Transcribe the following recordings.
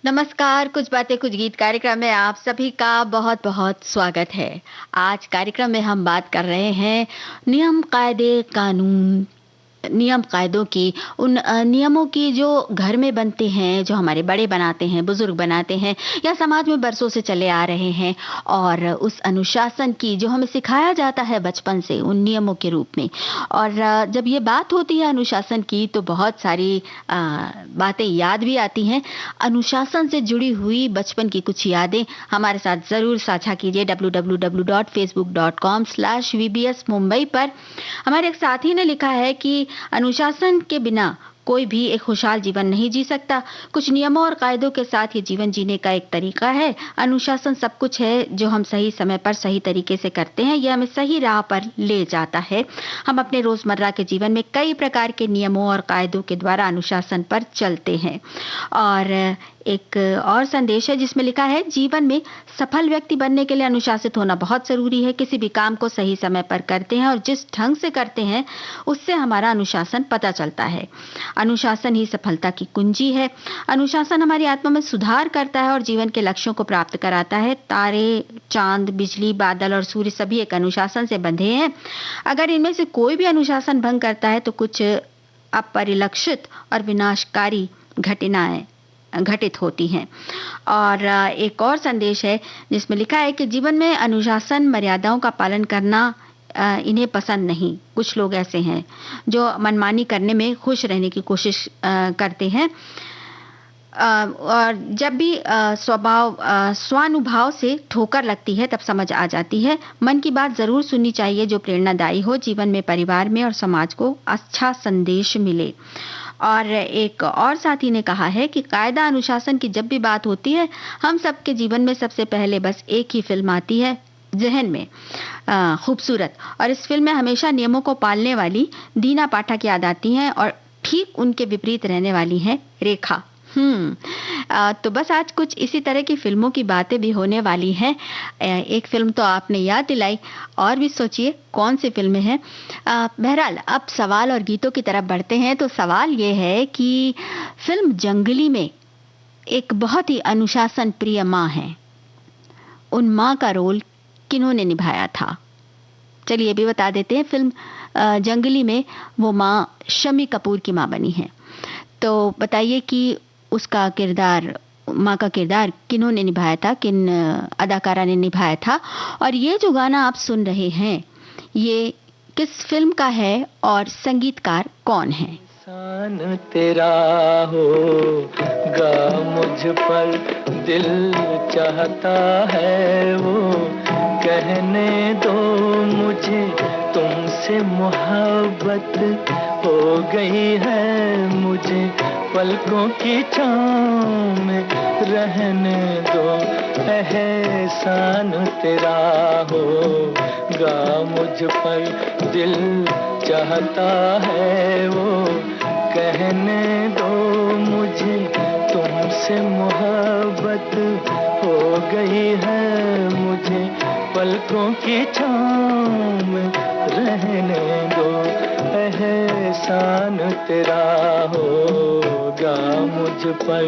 नमस्कार, कुछ बातें कुछ गीत कार्यक्रम में आप सभी का बहुत-बहुत स्वागत है। आज कार्यक्रम में हम बात कर रहे हैं नियम, कायदे, कानून, नियम कायदों की, उन नियमों की जो घर में बनते हैं, जो हमारे बड़े बनाते हैं, बुजुर्ग बनाते हैं या समाज में बरसों से चले आ रहे हैं, और उस अनुशासन की जो हमें सिखाया जाता है बचपन से उन नियमों के रूप में। और जब ये बात होती है अनुशासन की तो बहुत सारी बातें याद भी आती हैं। अनुशासन से जुड़ी हुई बचपन की कुछ यादें हमारे साथ ज़रूर साझा कीजिए www.facebook.com/vbs मुंबई पर। हमारे एक साथी ने लिखा है कि अनुशासन के बिना कोई भी एक खुशहाल जीवन नहीं जी सकता। कुछ नियमों और कायदों के साथ ये जीवन जीने का एक तरीका है। अनुशासन सब कुछ है जो हम सही समय पर सही तरीके से करते हैं, ये हमें सही राह पर ले जाता है। हम अपने रोजमर्रा के जीवन में कई प्रकार के नियमों और कायदों के द्वारा अनुशासन पर चलते हैं। और एक और संदेश है जिसमें लिखा है, जीवन में सफल व्यक्ति बनने के लिए अनुशासित होना बहुत जरूरी है। किसी भी काम को सही समय पर करते हैं और जिस ढंग से करते हैं उससे हमारा अनुशासन पता चलता है। अनुशासन ही सफलता की कुंजी है। अनुशासन हमारी आत्मा में सुधार करता है और जीवन के लक्ष्यों को प्राप्त कराता है। तारे, चांद, बिजली, बादल और सूर्य सभी एक अनुशासन से बंधे हैं। अगर इनमें से कोई भी अनुशासन भंग करता है तो कुछ अपरिलक्षित और विनाशकारी घटनाएं घटित होती हैं। और एक और संदेश है जिसमें लिखा है कि जीवन में अनुशासन, मर्यादाओं का पालन करना इन्हें पसंद नहीं। कुछ लोग ऐसे हैं जो मनमानी करने में खुश रहने की कोशिश करते हैं। और जब भी स्वानुभाव से ठोकर लगती है तब समझ आ जाती है। मन की बात जरूर सुननी चाहिए जो प्रेरणादायी हो, जीवन में, परिवार में और समाज को अच्छा संदेश मिले। और एक और साथी ने कहा है कि कायदा अनुशासन की जब भी बात होती है, हम सबके जीवन में सबसे पहले बस एक ही फिल्म आती है जहन में, खूबसूरत। और इस फिल्म में हमेशा नियमों को पालने वाली दीना पाठक याद आती हैं और ठीक उनके विपरीत रहने वाली है रेखा। तो बस आज कुछ इसी तरह की फिल्मों की बातें भी होने वाली हैं। एक फिल्म तो आपने याद दिलाई, और भी सोचिए कौन सी फिल्में हैं। बहरहाल अब सवाल और गीतों की तरफ बढ़ते हैं। तो सवाल ये है कि फिल्म जंगली में एक बहुत ही अनुशासन प्रिय माँ है। उन माँ का रोल किन्होंने निभाया था? चलिए ये भी बता देते हैं। फिल्म जंगली में वो माँ शम्मी कपूर की माँ बनी है। तो बताइए कि उसका किरदार, माँ का किरदार किन्होंने निभाया था, किन अदाकारा ने निभाया था। और ये जो गाना आप सुन रहे हैं ये किस फिल्म का है और संगीतकार कौन है? एहसान तेरा होगा मुझ पर, दिल चाहता है वो कहने दो मुझे, तुमसे मोहब्बत हो गई है मुझे, पलकों की छाँव में रहने दो। एहसान तेरा होगा मुझ पर, दिल चाहता है वो कहने दो मुझे, तुमसे मोहब्बत हो गई है मुझे, पलकों की छाँव में रहने दो। एहसान तेरा होगा मुझ पर।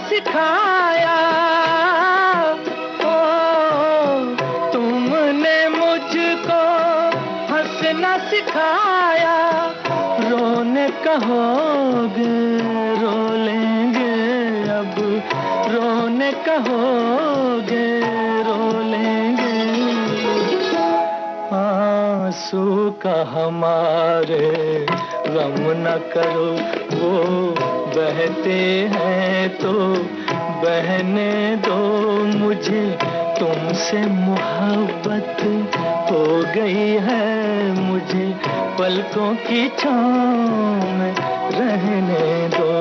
सिखाया ओ, तुमने मुझको हंसना सिखाया, रोने कहोगे रो लेंगे अब, रोने कहोगे रो लेंगे, आंसू का हमारे गम न करो, वो बहते हैं तो बहने दो मुझे, तुमसे मोहब्बत हो गई है मुझे, पलकों की छाँव में रहने दो।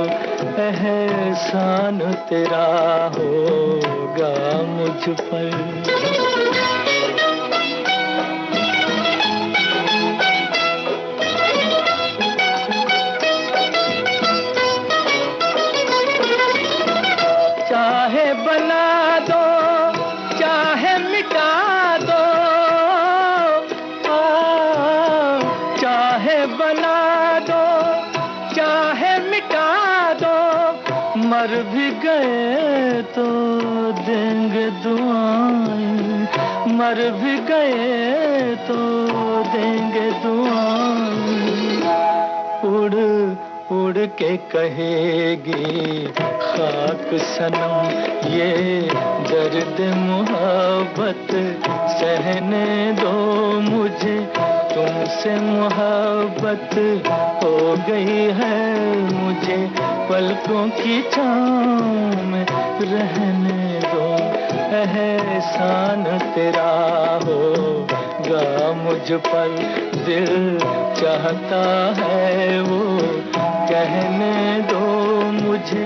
एहसान तेरा होगा मुझ पर। बना दो, चाहे मिटा दो, मर भी गए तो देंगे दुआएं, मर भी गए तो देंगे दुआएं। उड़ उड़ के कहेगी खाक सनम ये दर्द मोहब्बत सहने दो मुझे, तुमसे मोहब्बत हो गई है मुझे, पलकों की छाँव में रहने दो। एहसान तेरा होगा मुझ पर, दिल चाहता है वो कहने दो मुझे,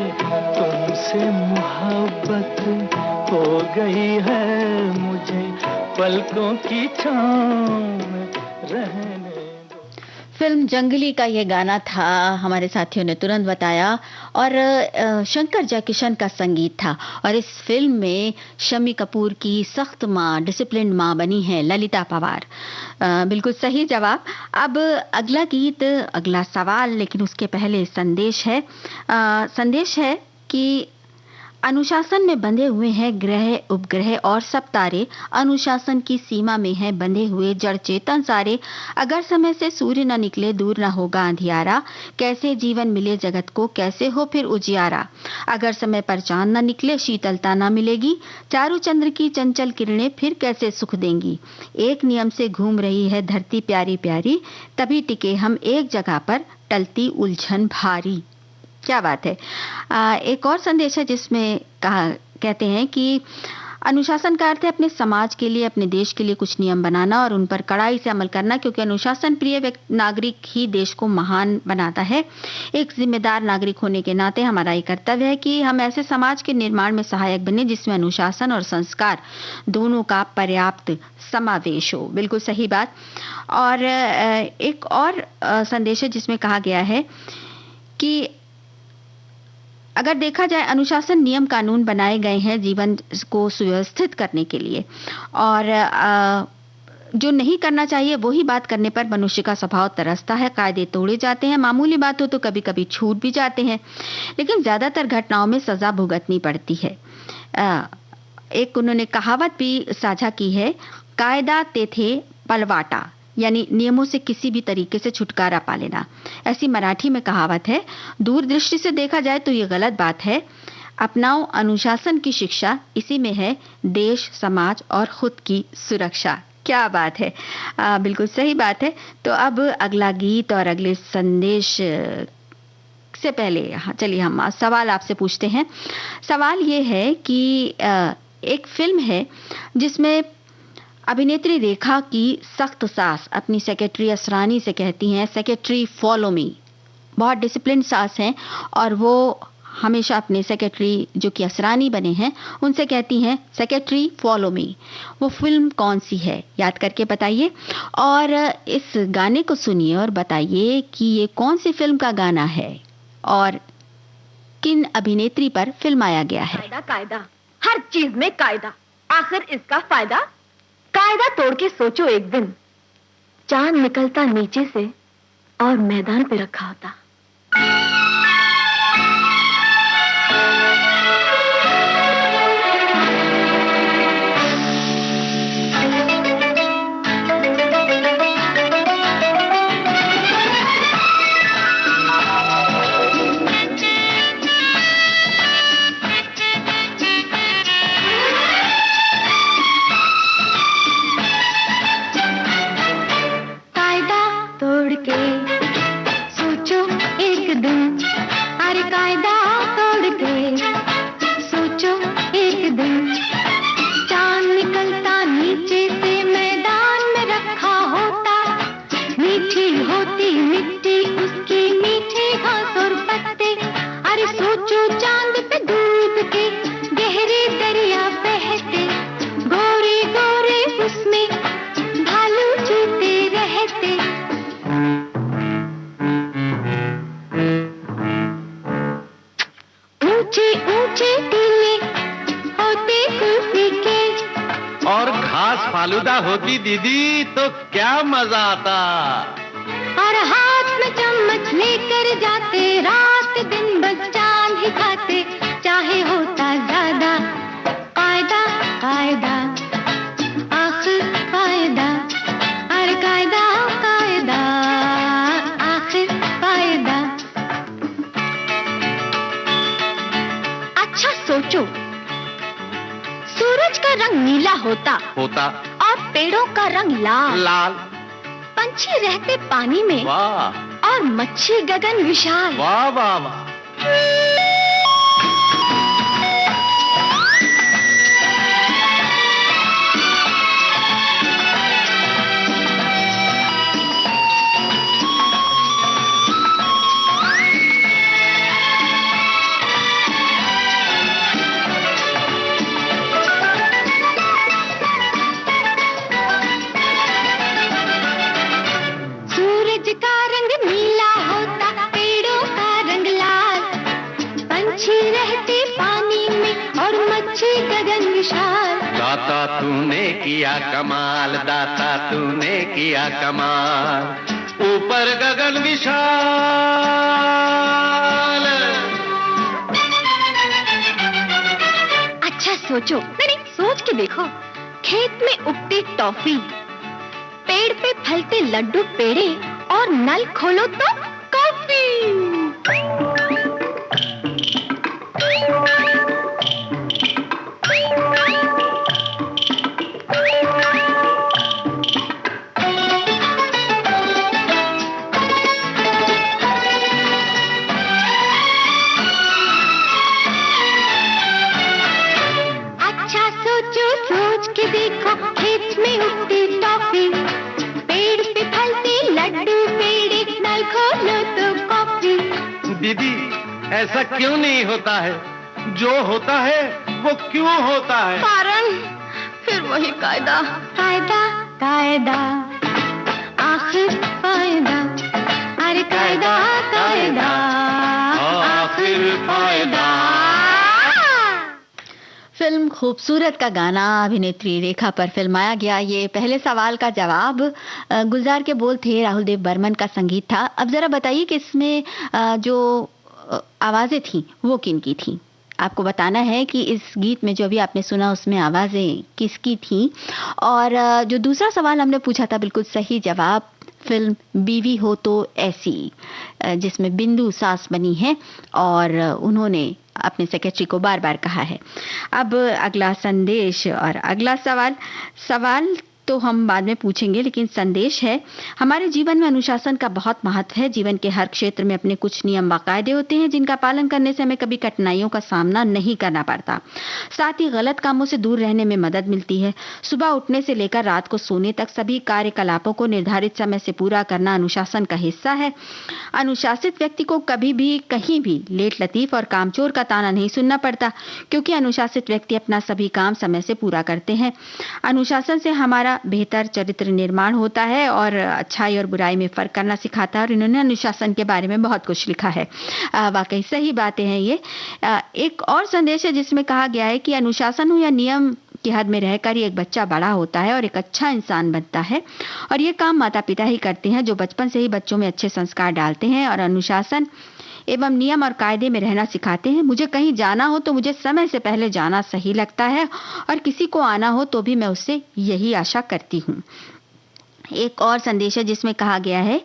तुमसे मोहब्बत हो गई है मुझे, पलकों की छाँव में रहने दो। फिल्म जंगली का ये गाना था, हमारे साथियों ने तुरंत बताया, और शंकर जयकिशन का संगीत था। और इस फिल्म में शम्मी कपूर की सख्त माँ, डिसिप्लिन माँ बनी है ललिता पवार। बिल्कुल सही जवाब। अब अगला गीत, अगला सवाल, लेकिन उसके पहले संदेश है। संदेश है कि अनुशासन में बंधे हुए हैं ग्रह, उपग्रह और सब तारे, अनुशासन की सीमा में है बंधे हुए जड़ चेतन सारे। अगर समय से सूर्य न निकले दूर न होगा अंधियारा, कैसे जीवन मिले जगत को कैसे हो फिर उजियारा। अगर समय पर चांद न निकले शीतलता न मिलेगी, चारों चंद्र की चंचल किरणें फिर कैसे सुख देंगी। एक नियम से घूम रही है धरती प्यारी प्यारी, तभी टिके हम एक जगह पर टलती उलझन भारी। क्या बात है। एक और संदेश है जिसमें कहते हैं कि अनुशासन का अर्थ है अपने समाज के लिए, अपने देश के लिए कुछ नियम बनाना और उन पर कड़ाई से अमल करना, क्योंकि अनुशासन प्रिय नागरिक ही देश को महान बनाता है। एक जिम्मेदार नागरिक होने के नाते हमारा ये कर्तव्य है कि हम ऐसे समाज के निर्माण में सहायक बने जिसमें अनुशासन और संस्कार दोनों का पर्याप्त समावेश हो। बिल्कुल सही बात। और एक और संदेश है जिसमें कहा गया है कि अगर देखा जाए, अनुशासन नियम कानून बनाए गए हैं जीवन को सुव्यवस्थित करने के लिए, और जो नहीं करना चाहिए वही बात करने पर मनुष्य का स्वभाव तरसता है, कायदे तोड़े जाते हैं, मामूली बात हो तो कभी कभी छूट भी जाते हैं, लेकिन ज्यादातर घटनाओं में सजा भुगतनी पड़ती है। एक उन्होंने कहावत भी साझा की है, कायदा तेथे पलवाटा, यानी नियमों से किसी भी तरीके से छुटकारा पा लेना। ऐसी मराठी में कहावत है। दूरदृष्टि से देखा जाए तो ये गलत बात है। अपनाओ अनुशासन की शिक्षा, इसी में है देश, समाज और खुद की सुरक्षा। क्या बात है। बिल्कुल सही बात है। तो अब अगला गीत और अगले संदेश से पहले चलिए हम सवाल आपसे पूछते हैं। सवाल ये है कि एक फिल्म है जिसमें अभिनेत्री रेखा की सख्त सास अपनी सेक्रेटरी असरानी से कहती हैं, सेक्रेटरी फॉलो मी। बहुत डिसिप्लिन सास हैं और वो हमेशा अपने सेक्रेटरी जो कि असरानी बने हैं उनसे कहती हैं, सेक्रेटरी फॉलो मी। वो फिल्म कौन सी है, याद करके बताइए। और इस गाने को सुनिए और बताइए कि ये कौन सी फिल्म का गाना है और किन अभिनेत्री पर फिल्माया गया है। कायदा कायदा, हर चीज में कायदा, आखिर इसका फायदा। कायदा तोड़ के सोचो, एक दिन चांद निकलता नीचे से और मैदान पे रखा होता। फालूदा होती दीदी तो क्या मजा आता। और हाँ लेकर जाते रात दिन बस चांद ही खाते, चाहे होता ज्यादा। कायदा कायदा आखिर कायदा, अरे कायदा कायदा आखिर कायदा। अच्छा सोचो, सूरज का रंग नीला होता और पेड़ों का रंग लाल। पंछी रहते पानी में और मच्छी गगन विशाल। वाह वाह वाह। दाता तूने किया कमाल, दाता तूने किया कमाल, ऊपर गगन विशाल। अच्छा सोचो, नहीं सोच के देखो, खेत में उगती टॉफी, पेड़ पे फलते लड्डू पेड़े और नल खोलो तो कॉफी। दीदी, ऐसा क्यों नहीं होता है? जो होता है वो क्यों होता है? कारण फिर वही कायदा कायदा कायदा आखिर कायदा, अरे कायदा कायदा आखिर कायदा। फिल्म खूबसूरत का गाना अभिनेत्री रेखा पर फिल्माया गया। ये पहले सवाल का जवाब। गुलजार के बोल थे, राहुल देव बर्मन का संगीत था। अब जरा बताइए कि इसमें जो आवाजें थी वो किन की थी? आपको बताना है कि इस गीत में जो अभी आपने सुना उसमें आवाजें किसकी थी। और जो दूसरा सवाल हमने पूछा था, बिल्कुल सही जवाब, फिल्म बीवी हो तो ऐसी, जिसमें बिंदु सास बनी है और उन्होंने अपने सेक्रेटरी को बार बार कहा है। अब अगला संदेश और अगला सवाल तो हम बाद में पूछेंगे, लेकिन संदेश है, हमारे जीवन में अनुशासन का बहुत महत्व है। जीवन के हर क्षेत्र में अपने कुछ नियम व कायदे होते हैं जिनका पालन करने से हमें कभी कठिनाइयों का सामना नहीं करना पड़ता। साथ ही गलत कामों से दूर रहने में मदद मिलती है। सुबह उठने से लेकर रात को सोने तक सभी कार्यकलापों को निर्धारित समय से पूरा करना अनुशासन का हिस्सा है। अनुशासित व्यक्ति को कभी भी कहीं भी लेट लतीफ और कामचोर का ताना नहीं सुनना पड़ता, क्योंकि अनुशासित व्यक्ति अपना सभी काम समय से पूरा करते हैं। अनुशासन से हमारा बेहतर चरित्र निर्माण होता है और अच्छाई और बुराई में फर्क करना सिखाता है। और इन्होंने अनुशासन के बारे में बहुत कुछ लिखा है। वाकई सही बातें हैं ये। एक और संदेश है जिसमें कहा गया है कि अनुशासन हो या नियम की हद में रहकर एक बच्चा बड़ा होता है और एक अच्छा इंसान बनता है। और ये काम माता पिता ही करते हैं, जो बचपन से ही बच्चों में अच्छे संस्कार डालते हैं और अनुशासन एवं नियम और कायदे में रहना सिखाते हैं। मुझे कहीं जाना हो तो मुझे समय से पहले जाना सही लगता है और किसी को आना हो तो भी मैं उससे यही आशा करती हूँ। एक और संदेश है जिसमें कहा गया है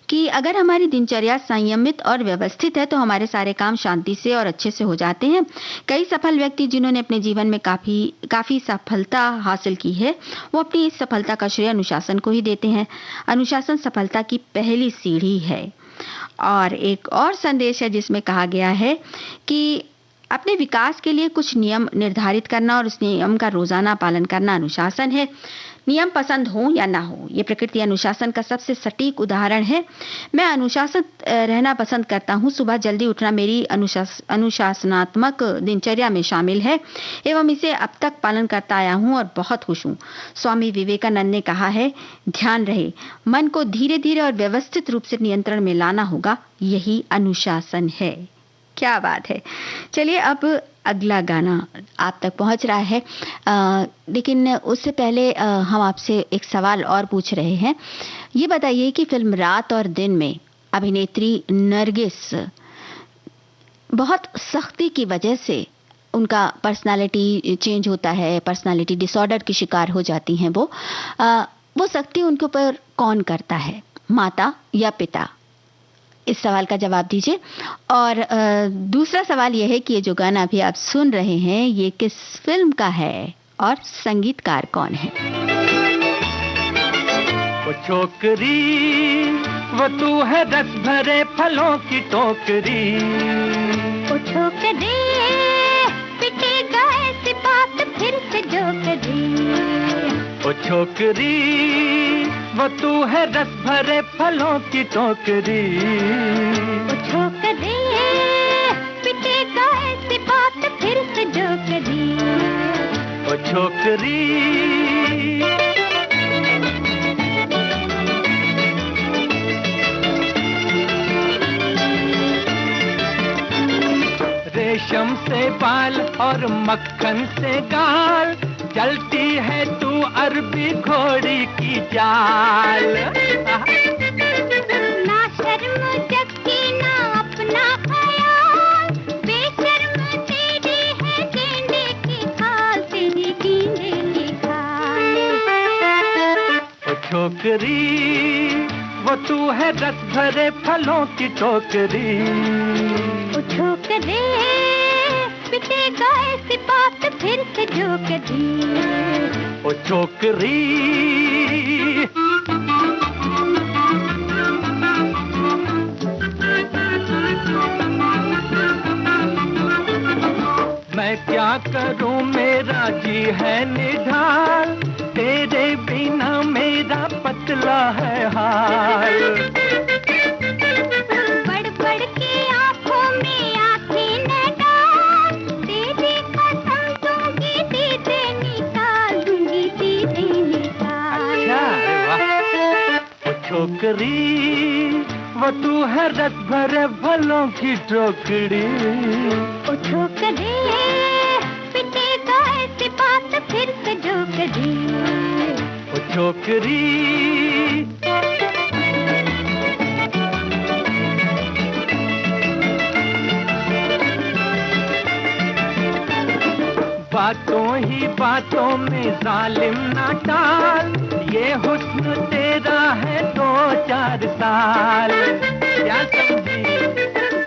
कि अगर हमारी दिनचर्या संयमित और व्यवस्थित है तो हमारे सारे काम शांति से और अच्छे से हो जाते हैं। कई सफल व्यक्ति जिन्होंने अपने जीवन में काफी सफलता हासिल की है, वो अपनी इस सफलता का श्रेय अनुशासन को ही देते हैं। अनुशासन सफलता की पहली सीढ़ी है। और एक और संदेश है जिसमें कहा गया है कि अपने विकास के लिए कुछ नियम निर्धारित करना और उस नियम का रोजाना पालन करना अनुशासन है। नियम पसंद हो या ना हो, ये प्रकृति अनुशासन का सबसे सटीक उदाहरण है। मैं अनुशासित रहना पसंद करता हूँ। सुबह जल्दी उठना मेरी अनुशासनात्मक दिनचर्या में शामिल है एवं इसे अब तक पालन करता आया हूँ और बहुत खुश हूँ। स्वामी विवेकानंद ने कहा है, ध्यान रहे, मन को धीरे धीरे और व्यवस्थित रूप से नियंत्रण में लाना होगा, यही अनुशासन है। क्या बात है। चलिए अब अगला गाना आप तक पहुंच रहा है, लेकिन उससे पहले हम आपसे एक सवाल और पूछ रहे हैं। ये बताइए कि फिल्म रात और दिन में अभिनेत्री नरगिस बहुत सख्ती की वजह से उनका पर्सनालिटी चेंज होता है, पर्सनालिटी डिसऑर्डर की शिकार हो जाती हैं वो सख्ती उनके ऊपर कौन करता है, माता या पिता? इस सवाल का जवाब दीजिए। और दूसरा सवाल यह है कि ये जो गाना अभी आप सुन रहे हैं ये किस फिल्म का है और संगीतकार कौन है? वो छोकरी वो तू है रस भरे फलों की टोकरी, वो छोकरी पिटेगा ऐसी बात फिर से जो करी, वो छोकरी वो तू है रस भरे फलों की टोकरी, वो छोकरी पिटेगा ऐसी बात फिर से जो करी, वो छोकरी। रेशम से बाल और मक्खन से गाल, चलती है तू अरबी घोड़ी की चाल। ना शर्म जबकि ना अपना ख्याल, बेशर्म तेरी है गेंडे की खाल, तेरी गेंडे की खाल। वो छोकरी वो तू है रस भरे फलों की टोकरी, वो छोकरी पिटेगा ऐसी बात फिर से जो करी, वो छोकरी। मैं क्या करूं मेरा जी है निढाल, तेरे बिना मेरा पतला है हाल। बढ़ बढ़ के आंखों में आंखें न डाल, तेरी कसम दूंगी दीदे निकाल, दूंगी दीदे निकाल। अच्छा, अरे वाह। वो छोकरी वो तू है रस भरे फलों की टोकरी, वो छोकरी पिटेगा ऐसी बात फिर से जो करी, वो छोकरी। बातों ही बातों में जालिम ना टाल, ये हुस्न तेरा है 2-4 साल। क्या समझी?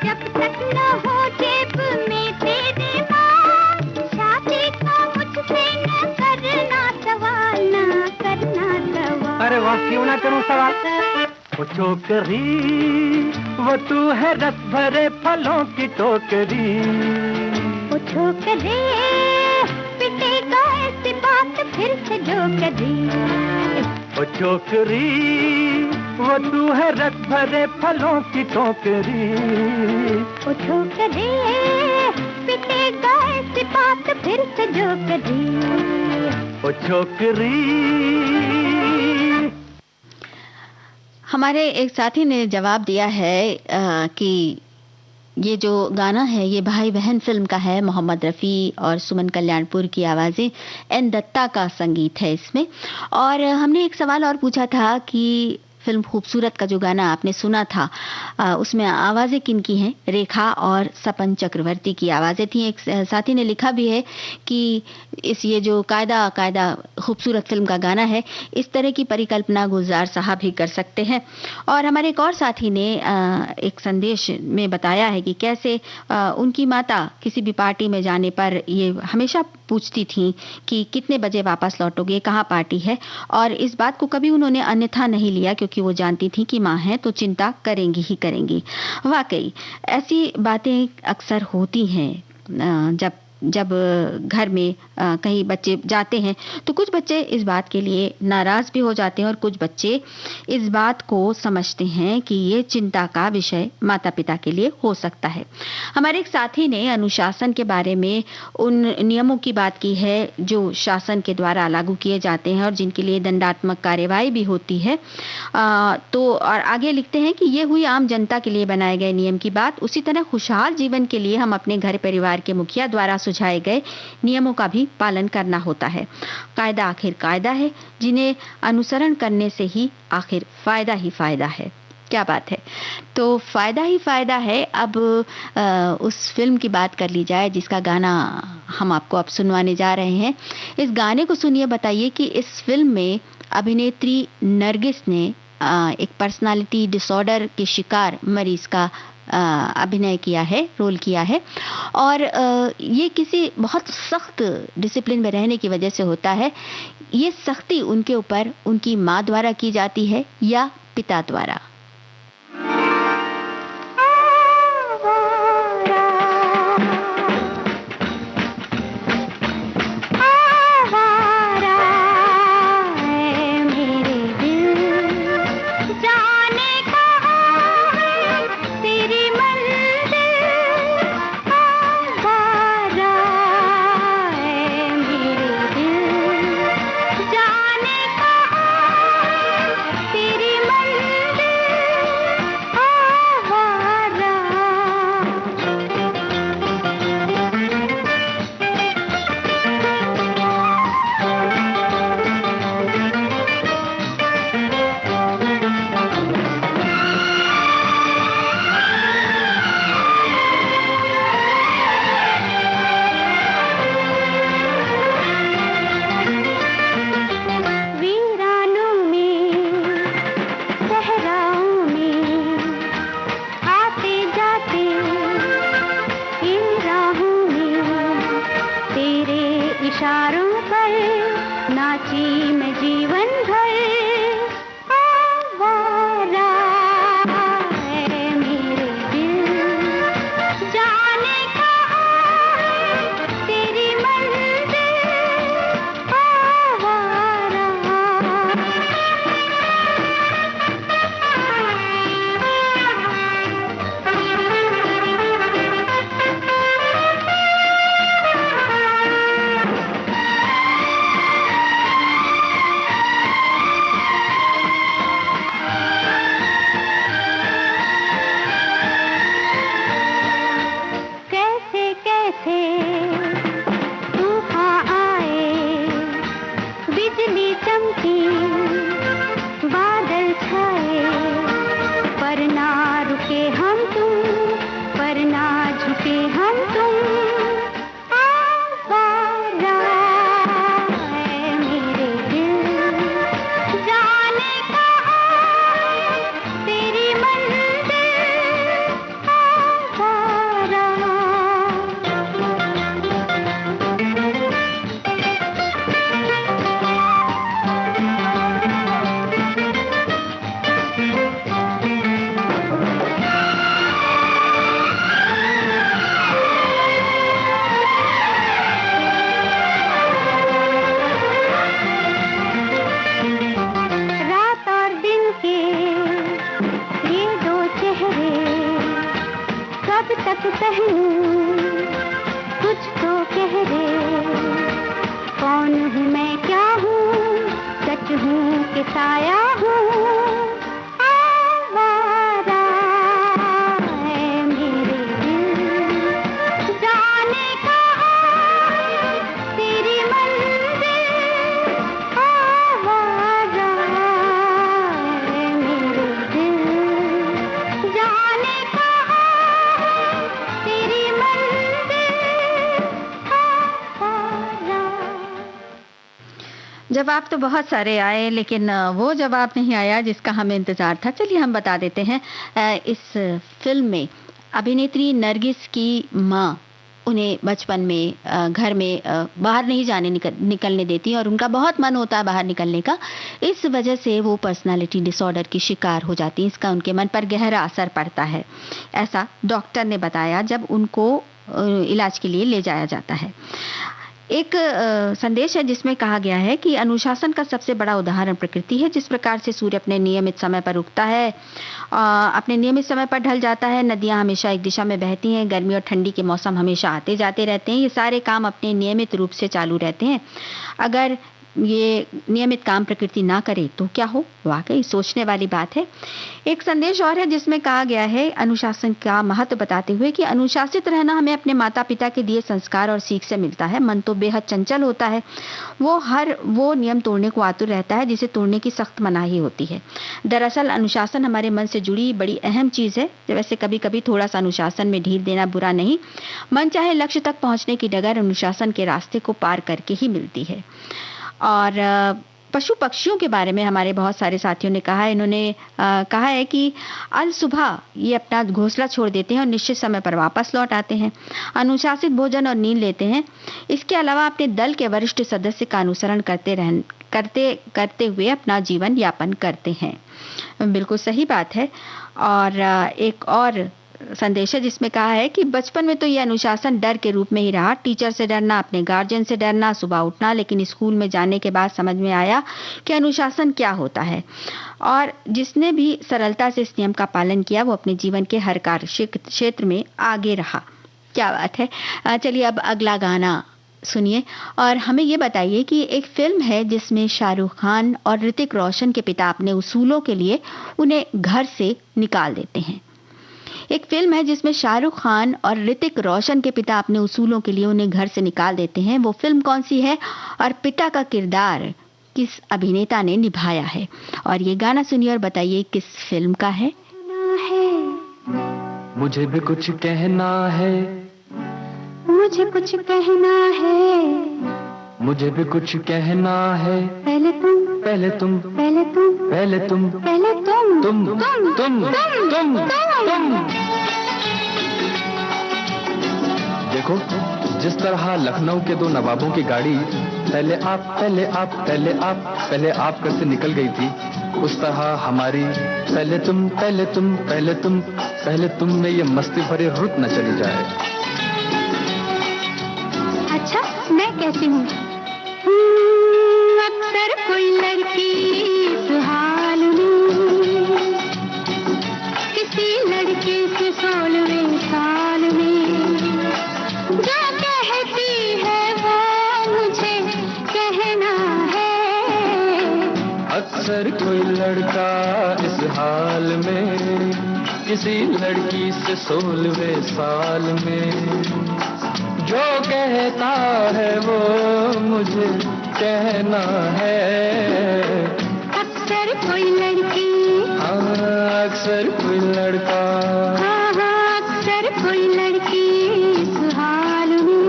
जब तक न हो जेब में तेरे माल, शादी का मुझसे न करना सवाल, न करना सवाल। अरे वाह, क्यों ना करूं सवाल। वो छोकरी वो तू है रस भरे फलों की टोकरी, वो छोकरी पिटेगा ऐसी बात फिर से जो करी, वो छोकरी वो तू है रस भरे फलों की टोकरी, वो छोकरी पिटेगा ऐसी बात फिर से जो करी, वो छोकरी। हमारे एक साथी ने जवाब दिया है कि ये जो गाना है ये भाई बहन फिल्म का है, मोहम्मद रफ़ी और सुमन कल्याणपुर की आवाज़ें, एन दत्ता का संगीत है इसमें। और हमने एक सवाल और पूछा था कि फिल्म खूबसूरत का जो गाना आपने सुना था उसमें आवाज़ें किन की हैं? रेखा और सपन चक्रवर्ती की आवाज़ें थी। एक साथी ने लिखा भी है कि ये जो कायदा खूबसूरत फिल्म का गाना है, इस तरह की परिकल्पना गुलजार साहब ही कर सकते हैं। और हमारे एक और साथी ने एक संदेश में बताया है कि कैसे उनकी माता किसी भी पार्टी में जाने पर ये हमेशा पूछती थी कि कितने बजे वापस लौटोगे, कहाँ पार्टी है, और इस बात को कभी उन्होंने अन्यथा नहीं लिया क्योंकि वो जानती थी कि माँ है तो चिंता करेंगी ही करेंगी। वाकई ऐसी बातें अक्सर होती हैं जब घर में कहीं बच्चे जाते हैं तो कुछ बच्चे इस बात के लिए नाराज़ भी हो जाते हैं और कुछ बच्चे इस बात को समझते हैं कि ये चिंता का विषय माता पिता के लिए हो सकता है। हमारे एक साथी ने अनुशासन के बारे में उन नियमों की बात की है जो शासन के द्वारा लागू किए जाते हैं और जिनके लिए दंडात्मक कार्यवाही भी होती है। तो और आगे लिखते हैं कि ये हुई आम जनता के लिए बनाए गए नियम की बात। उसी तरह खुशहाल जीवन के लिए हम अपने घर परिवार के मुखिया द्वारा सुझाए गए नियमों का भी पालन करना होता है। कायदा आखिर कायदा है, जिन्हें अनुसरण करने से ही आखिर फायदा है। क्या बात है। तो फ़ायदा ही फ़ायदा है। अब उस फ़िल्म की बात कर ली जाए जिसका गाना हम आपको अब सुनवाने जा रहे हैं। इस गाने को सुनिए, बताइए कि इस फ़िल्म में अभिनेत्री नरगिस ने एक पर्सनालिटी डिसऑर्डर के शिकार मरीज़ का अभिनय किया है, रोल किया है। और ये किसी बहुत सख्त डिसिप्लिन में रहने की वजह से होता है। ये सख्ती उनके ऊपर उनकी माँ द्वारा की जाती है या पिता द्वारा। जवाब तो बहुत सारे आए, लेकिन वो जवाब नहीं आया जिसका हमें इंतज़ार था। चलिए हम बता देते हैं। इस फ़िल्म में अभिनेत्री नरगिस की माँ उन्हें बचपन में घर में बाहर नहीं जाने निकलने देती और उनका बहुत मन होता है बाहर निकलने का। इस वजह से वो पर्सनालिटी डिसऑर्डर की शिकार हो जाती है। इसका उनके मन पर गहरा असर पड़ता है, ऐसा डॉक्टर ने बताया जब उनको इलाज के लिए ले जाया जाता है। एक संदेश है जिसमें कहा गया है कि अनुशासन का सबसे बड़ा उदाहरण प्रकृति है। जिस प्रकार से सूर्य अपने नियमित समय पर उगता है, अपने नियमित समय पर ढल जाता है, नदियां हमेशा एक दिशा में बहती हैं, गर्मी और ठंडी के मौसम हमेशा आते जाते रहते हैं, ये सारे काम अपने नियमित रूप से चालू रहते हैं। अगर ये नियमित काम प्रकृति ना करे तो क्या हो? वाकई सोचने वाली बात है। एक संदेश और है जिसमें कहा गया है अनुशासन का महत्व बताते हुए कि अनुशासित रहना हमें अपने माता पिता के दिए संस्कार और सीख से मिलता है। मन तो बेहद चंचल होता है, वो नियम तोड़ने को आतुर रहता है जिसे तोड़ने की सख्त मनाही होती है। दरअसल अनुशासन हमारे मन से जुड़ी बड़ी अहम चीज है। वैसे कभी कभी थोड़ा सा अनुशासन में ढील देना बुरा नहीं। मन चाहे लक्ष्य तक पहुंचने की डगर अनुशासन के रास्ते को पार करके ही मिलती है। और पशु पक्षियों के बारे में हमारे बहुत सारे साथियों ने कहा है। इन्होंने कहा है कि अल सुबह ये अपना घोंसला छोड़ देते हैं और निश्चित समय पर वापस लौट आते हैं। अनुशासित भोजन और नींद लेते हैं। इसके अलावा अपने दल के वरिष्ठ सदस्य का अनुसरण करते हुए अपना जीवन यापन करते हैं। बिल्कुल सही बात है। और एक और संदेश है जिसमें कहा है कि बचपन में तो ये अनुशासन डर के रूप में ही रहा। टीचर से डरना, अपने गार्जियन से डरना, सुबह उठना। लेकिन स्कूल में जाने के बाद समझ में आया कि अनुशासन क्या होता है। और जिसने भी सरलता से इस नियम का पालन किया वो अपने जीवन के हर कार्य क्षेत्र में आगे रहा। क्या बात है। चलिए अब अगला गाना सुनिए और हमें ये बताइए कि एक फिल्म है जिसमें शाहरुख खान और ऋतिक रोशन के पिता अपने उसूलों के लिए उन्हें घर से निकाल देते हैं। एक फिल्म है जिसमें शाहरुख खान और ऋतिक रोशन के पिता अपने उसूलों के लिए उन्हें घर से निकाल देते हैं। वो फिल्म कौन सी है और पिता का किरदार किस अभिनेता ने निभाया है? और ये गाना सुनिए और बताइए किस फिल्म का है। मुझे भी कुछ कहना है, मुझे कुछ कहना है, मुझे भी कुछ कहना है। पहले तुम, पहले तुम, पहले तुम, पहले तुम, पहले तुम, तुम, तुम, तुम, तुम। देखो जिस तरह लखनऊ के दो नवाबों की गाड़ी पहले आप, पहले आप, पहले आप, पहले आप करके निकल गई थी, उस तरह हमारी पहले तुम, पहले तुम, पहले तुम, पहले तुम में ये मस्ती भरी रुत न चली जाए। अच्छा मैं कहती हूँ, अक्सर कोई लड़की इस हाल में किसी लड़के से 16वें साल में जो कहती है वो मुझे कहना है। अक्सर कोई लड़का इस हाल में किसी लड़की से 16वें साल में जो कहता है वो मुझे कहना है। अक्सर कोई लड़की, हाँ अक्सर कोई लड़का, हाँ हाँ अक्सर कोई लड़की इस हाल में।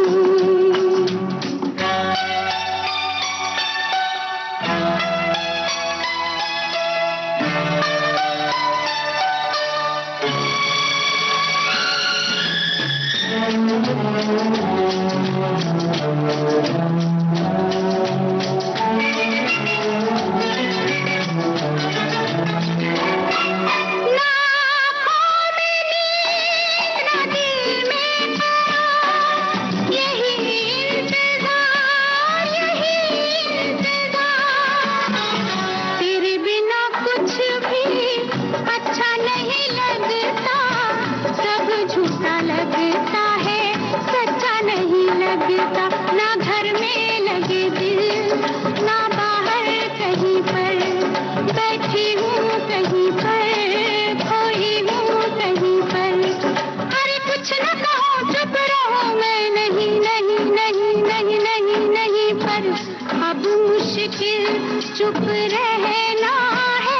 चुप रहना है,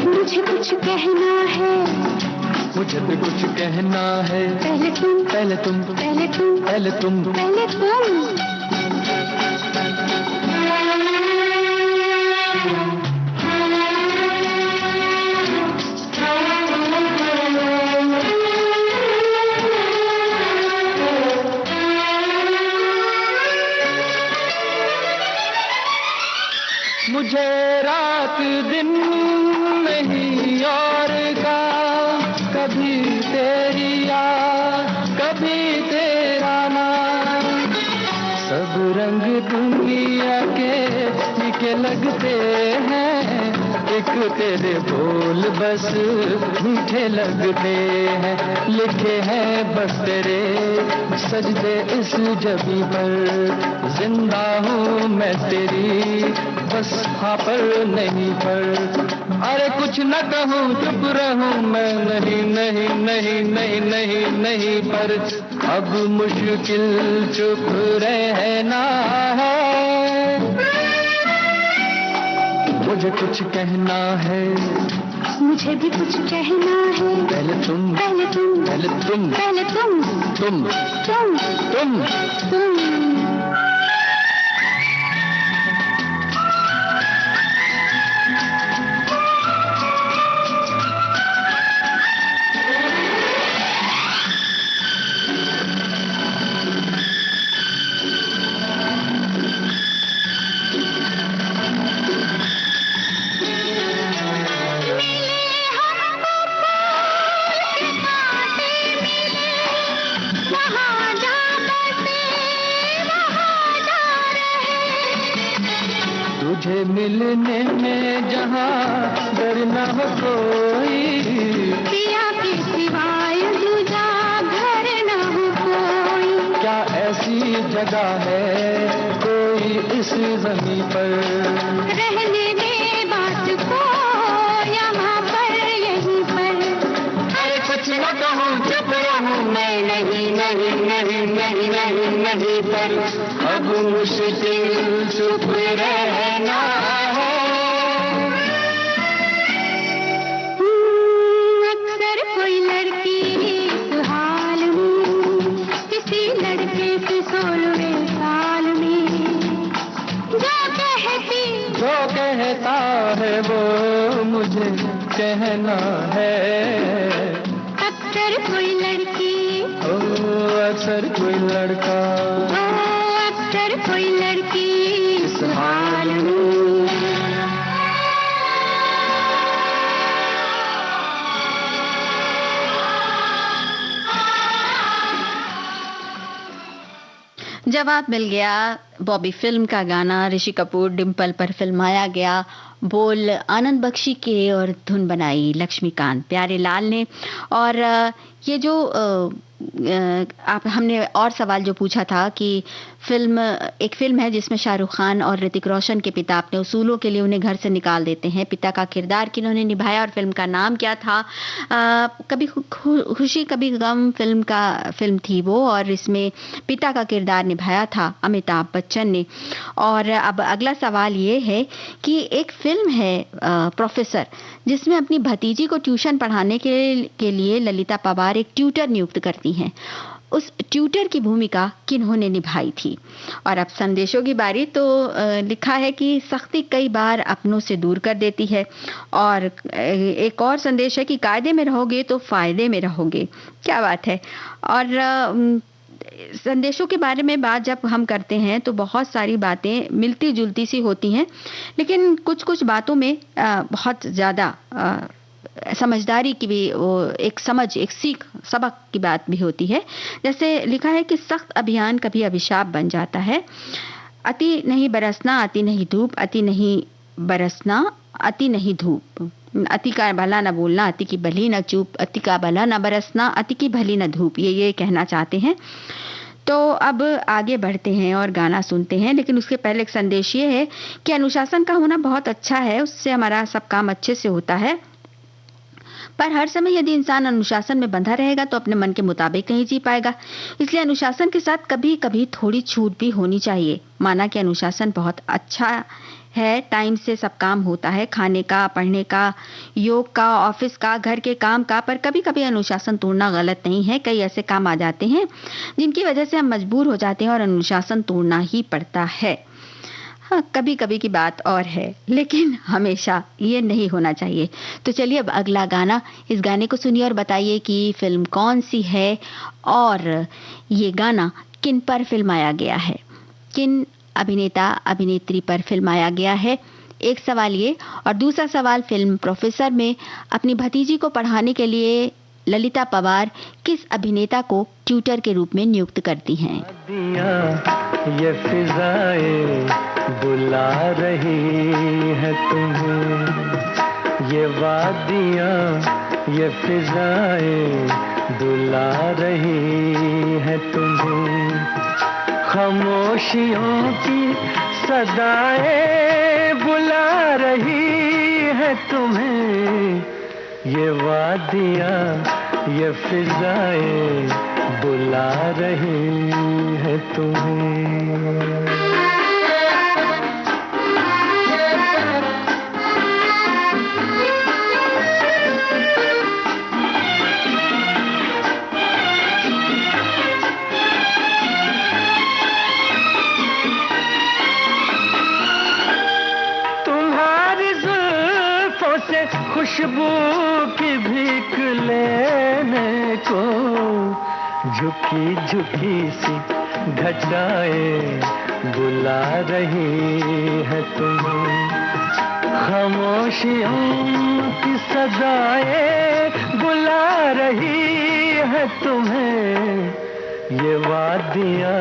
मुझे कुछ कहना है, मुझे भी कुछ कहना है। पहले तुम, पहले तुम, पहले तुम, पहले तुम, पहले तुम। मुझे रात दिन नहीं और का, कभी तेरी याद कभी तेरा नाम, सब रंग दुनिया तेरे बोल बस मीठे लगते हैं, लिखे हैं बस तेरे सजदे इस जबी पर। जिंदा हूँ मैं तेरी बस हाँ पर नहीं पर। अरे कुछ न कहूँ चुप रहूँ मैं, नहीं नहीं नहीं नहीं नहीं नहीं पर। अब मुश्किल चुप रहना है, मुझे कुछ कहना है, मुझे भी कुछ कहना है। पहले तुम, पहले तुम, पहले तुम, पहले तुम, तुम, तुम, तुम। तुम। तुझे मिलने में जहाँ डर न हो कोई, पिया के सिवाय दूजा घर न हो कोई। क्या ऐसी जगह है कोई इस ज़मीं पर, रहने दे बात को यहाँ पर यहीं पर। अरे कुछ न कहूँ चुप रहूँ मैं, नहीं नहीं नहीं नहीं नहीं नहीं पर। अब मुश्किल चुप रहना है। अक्सर कोई लड़की इस हाल में किसी लड़के से 16वें साल में जो कहता है वो मुझे कहना है। अक्सर कोई लड़की, ओ अक्सर कोई लड़का, अक्सर कोई लड़की इस हाल में। जवाब मिल गया। बॉबी फिल्म का गाना ऋषि कपूर डिम्पल पर फिल्माया गया। बोल आनंद बख्शी के और धुन बनाई लक्ष्मीकांत प्यारेलाल ने। और ये जो आप हमने और सवाल जो पूछा था कि एक फिल्म है जिसमें शाहरुख खान और ऋतिक रोशन के पिता अपने उसूलों के लिए उन्हें घर से निकाल देते हैं। पिता का किरदार किन्होंने निभाया और फिल्म का नाम क्या था? कभी खुशी कभी गम फिल्म थी वो, और इसमें पिता का किरदार निभाया था अमिताभ बच्चन ने। और अब अगला सवाल ये है कि एक फिल्म है प्रोफेसर, जिसमें अपनी भतीजी को ट्यूशन पढ़ाने के लिए ललिता पवार एक ट्यूटर नियुक्त करती हैं। उस ट्यूटर की भूमिका किन्होंने निभाई थी? और अब संदेशों की बारी। तो लिखा है कि सख्ती कई बार अपनों से दूर कर देती है। और एक और संदेश है कि कायदे में रहोगे तो फायदे में रहोगे। क्या बात है। और संदेशों के बारे में बात जब हम करते हैं तो बहुत सारी बातें मिलती जुलती सी होती हैं, लेकिन कुछ कुछ बातों में बहुत ज़्यादा समझदारी की भी वो एक समझ, एक सीख, सबक की बात भी होती है। जैसे लिखा है कि सख्त अभियान कभी अभिशाप बन जाता है। अति नहीं बरसना, अति नहीं धूप, अति नहीं बरसना, अति नहीं धूप, अति का भला न बोलना, अति की भली न चूप, अति का भला न बरसना, अति की भली न धूप, ये कहना चाहते हैं। तो अब आगे बढ़ते हैं और गाना सुनते हैं, लेकिन उसके पहले एक संदेश ये है कि अनुशासन का होना बहुत अच्छा है, उससे हमारा सब काम अच्छे से होता है। पर हर समय यदि इंसान अनुशासन में बंधा रहेगा तो अपने मन के मुताबिक नहीं जी पाएगा। इसलिए अनुशासन के साथ कभी कभी थोड़ी छूट भी होनी चाहिए। माना कि अनुशासन बहुत अच्छा है, टाइम से सब काम होता है, खाने का, पढ़ने का, योग का, ऑफिस का, घर के काम का, पर कभी कभी अनुशासन तोड़ना गलत नहीं है। कई ऐसे काम आ जाते हैं जिनकी वजह से हम मजबूर हो जाते हैं और अनुशासन तोड़ना ही पड़ता है। हाँ, कभी कभी की बात और है, लेकिन हमेशा ये नहीं होना चाहिए। तो चलिए अब अगला गाना, इस गाने को सुनिए और बताइए कि फिल्म कौन सी है और ये गाना किन पर फिल्माया गया है, किन अभिनेता अभिनेत्री पर फिल्माया गया है। एक सवाल ये, और दूसरा सवाल, फिल्म प्रोफेसर में अपनी भतीजी को पढ़ाने के लिए ललिता पवार किस अभिनेता को ट्यूटर के रूप में नियुक्त करती हैं? ये फिजाएं बुला रही है तुम्हें, ये वादियाँ ये फिजाएं बुला रही है तुम्हें, खामोशियों की सदाएं बुला रही है तुम्हें, ये वादियाँ ये फिजाएं बुला रही है तुम्हें। खुशबू की भीख लेने को झुकी झुकी सी घटाएं बुला रही है तुम्हें, खामोशियों की सदाएं बुला रही है तुम्हें, ये वादियाँ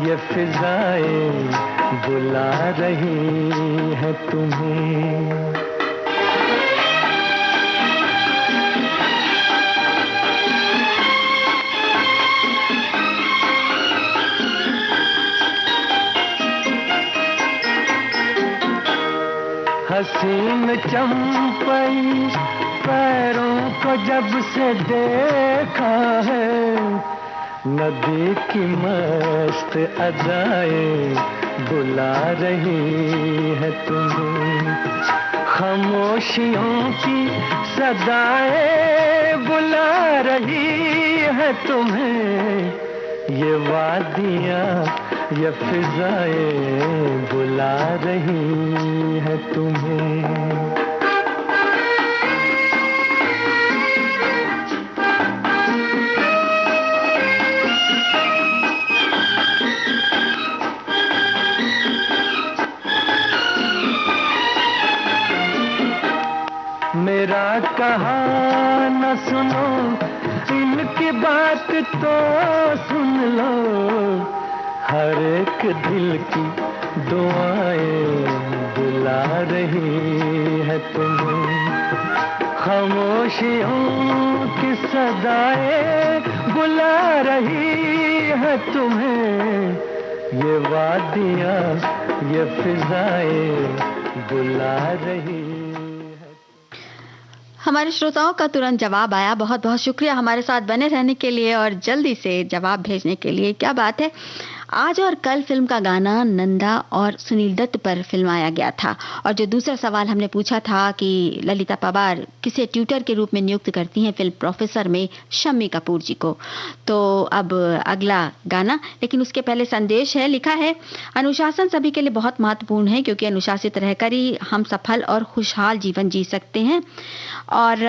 ये फिजाएं बुला रही है तुम्हें। हसीन चंपई पैरों को जब से देखा है, नदी की मस्त अदाएं बुला रही है तुम्हें, खामोशियों की सदाएं बुला रही है तुम्हें, ये वादियाँ ये फिजाएं बुला रही है तुम्हें। मेरा कहा न सुनो, इनकी बात तो सुन लो, हर एक दिल की दुआएं बुला रही है तुम्हें, खामोशियों की सदाएं बुला रही है तुम्हें, ये वादियाँ ये फिजाएं बुला रही। हमारे श्रोताओं का तुरंत जवाब आया। बहुत बहुत शुक्रिया हमारे साथ बने रहने के लिए और जल्दी से जवाब भेजने के लिए। क्या बात है। आज और कल फिल्म का गाना नंदा और सुनील दत्त पर फिल्माया गया था। और जो दूसरा सवाल हमने पूछा था कि ललिता पवार किसे ट्यूटर के रूप में नियुक्त करती हैं फिल्म प्रोफेसर में शम्मी कपूर जी को। तो अब अगला गाना, लेकिन उसके पहले संदेश है। लिखा है, अनुशासन सभी के लिए बहुत महत्वपूर्ण है क्योंकि अनुशासित रहकर ही हम सफल और खुशहाल जीवन जी सकते हैं। और